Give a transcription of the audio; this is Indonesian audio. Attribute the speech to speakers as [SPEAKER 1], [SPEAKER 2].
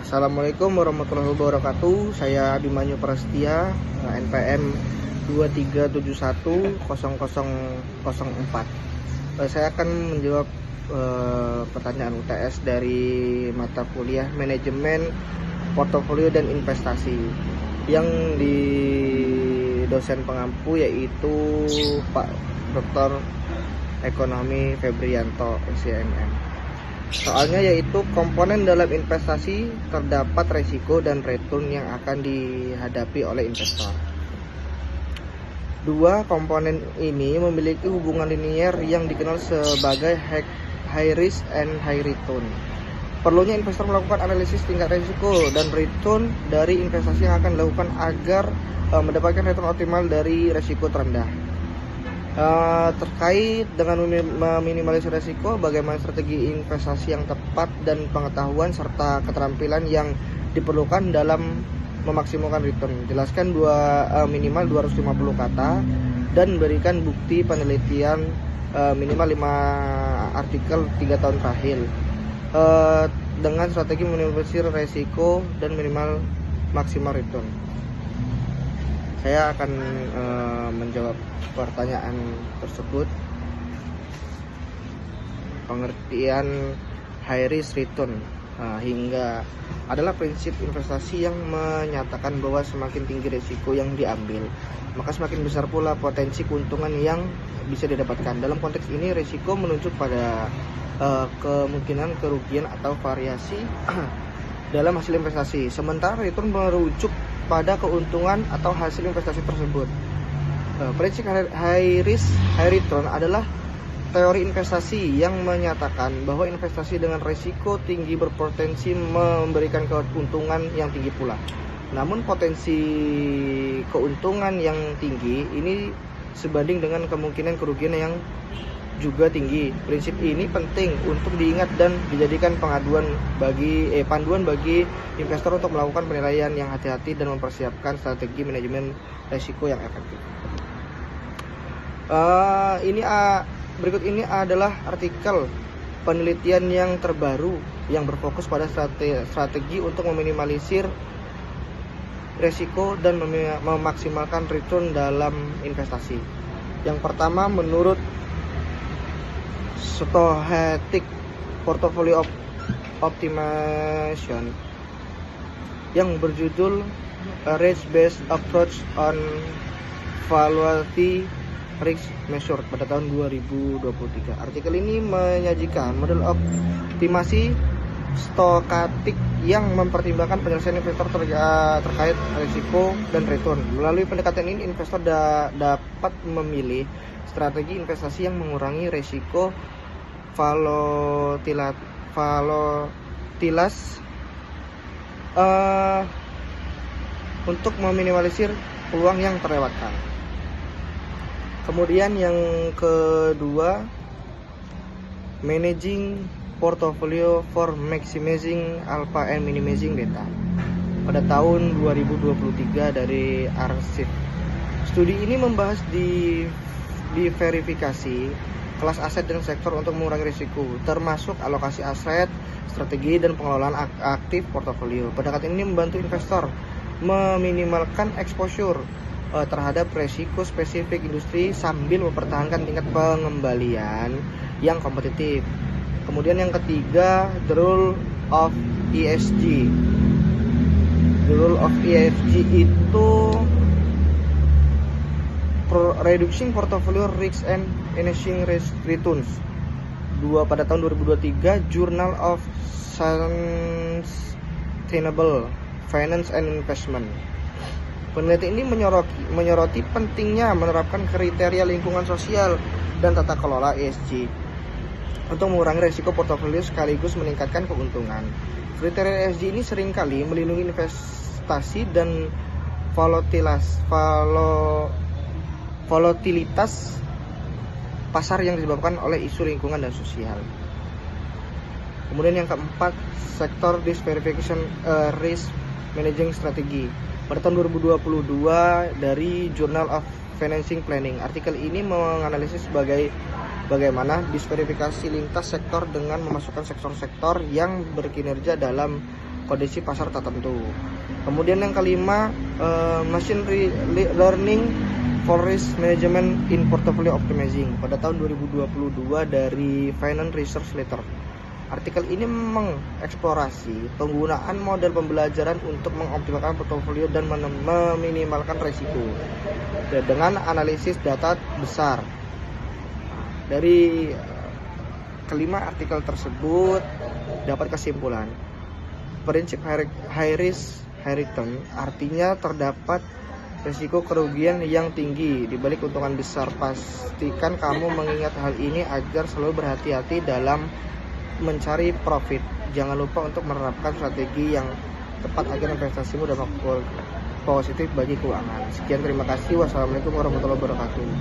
[SPEAKER 1] Assalamualaikum warahmatullahi wabarakatuh. Saya Abimanyu Prastia, NPM 23710004. Saya akan menjawab pertanyaan UTS dari mata kuliah Manajemen Portofolio dan Investasi yang di dosen pengampu yaitu Pak Dr. Ekonomi Febrianto, SCMM. Soalnya yaitu komponen dalam investasi terdapat resiko dan return yang akan dihadapi oleh investor. Dua komponen ini memiliki hubungan linier yang dikenal sebagai high risk and high return. Perlunya investor melakukan analisis tingkat risiko dan return dari investasi yang akan dilakukan agar mendapatkan return optimal dari risiko terendah. Terkait dengan meminimalisir risiko, bagaimana strategi investasi yang tepat dan pengetahuan serta keterampilan yang diperlukan dalam memaksimalkan return. Jelaskan minimal 250 kata dan berikan bukti penelitian minimal 5 artikel 3 tahun terakhir dengan strategi meminimalisir risiko dan minimal maksimal return. Saya akan menjawab pertanyaan tersebut. Pengertian high risk return hingga adalah prinsip investasi yang menyatakan bahwa semakin tinggi risiko yang diambil, maka semakin besar pula potensi keuntungan yang bisa didapatkan. Dalam konteks ini, risiko menunjuk pada kemungkinan kerugian atau variasi dalam hasil investasi, sementara return merujuk pada keuntungan atau hasil investasi tersebut. Prinsip high risk high return adalah teori investasi yang menyatakan bahwa investasi dengan risiko tinggi berpotensi memberikan keuntungan yang tinggi pula. Namun potensi keuntungan yang tinggi ini sebanding dengan kemungkinan kerugian yang juga tinggi. Prinsip ini penting untuk diingat dan dijadikan panduan bagi investor untuk melakukan penilaian yang hati-hati dan mempersiapkan strategi manajemen risiko yang efektif. Berikut ini adalah artikel penelitian yang terbaru yang berfokus pada strategi untuk meminimalisir risiko dan memaksimalkan return dalam investasi. Yang pertama, menurut Stochastic Portfolio Optimization yang berjudul A Risk-Based Approach on Volatility Risk Measured pada tahun 2023. Artikel ini menyajikan model optimasi stokastik yang mempertimbangkan penyelesaian investor terkait risiko dan return. Melalui pendekatan ini, investor dapat memilih strategi investasi yang mengurangi risiko volatilitas untuk meminimalisir peluang yang terlewatkan. Kemudian yang kedua, managing portfolio for maximizing alpha and minimizing beta pada tahun 2023 dari Arsip. Studi ini membahas diverifikasi kelas aset dan sektor untuk mengurangi risiko, termasuk alokasi aset, strategi dan pengelolaan aktif portofolio. Pendekatan ini membantu investor meminimalkan exposure terhadap risiko spesifik industri sambil mempertahankan tingkat pengembalian yang kompetitif. Kemudian yang ketiga, the rule of ESG. The rule of ESG itu reducing portfolio risk and enhancing returns pada tahun 2023, Journal of Sustainable Finance and Investment. Penelitian ini menyoroti pentingnya menerapkan kriteria lingkungan sosial dan tata kelola ESG untuk mengurangi risiko portofolio sekaligus meningkatkan keuntungan. Kriteria ESG ini seringkali melindungi investasi dan volatilitas pasar yang disebabkan oleh isu lingkungan dan sosial. Kemudian yang keempat, sector diversification risk managing strategy pada tahun 2022 dari Journal of Financial Planning. Artikel ini menganalisis bagaimana diversifikasi lintas sektor dengan memasukkan sektor-sektor yang berkinerja dalam kondisi pasar tertentu. Kemudian yang kelima, machine learning for risk management in portfolio optimizing pada tahun 2022 dari Finance Research Letter. Artikel ini mengeksplorasi penggunaan model pembelajaran untuk mengoptimalkan portofolio dan meminimalkan risiko dengan analisis data besar. Dari kelima artikel tersebut dapat kesimpulan, prinsip high risk high return artinya terdapat risiko kerugian yang tinggi dibalik keuntungan besar. Pastikan kamu mengingat hal ini agar selalu berhati-hati dalam mencari profit. Jangan lupa untuk menerapkan strategi yang tepat agar investasimu dapat positif bagi keuangan. Sekian, terima kasih. Wassalamualaikum warahmatullahi wabarakatuh.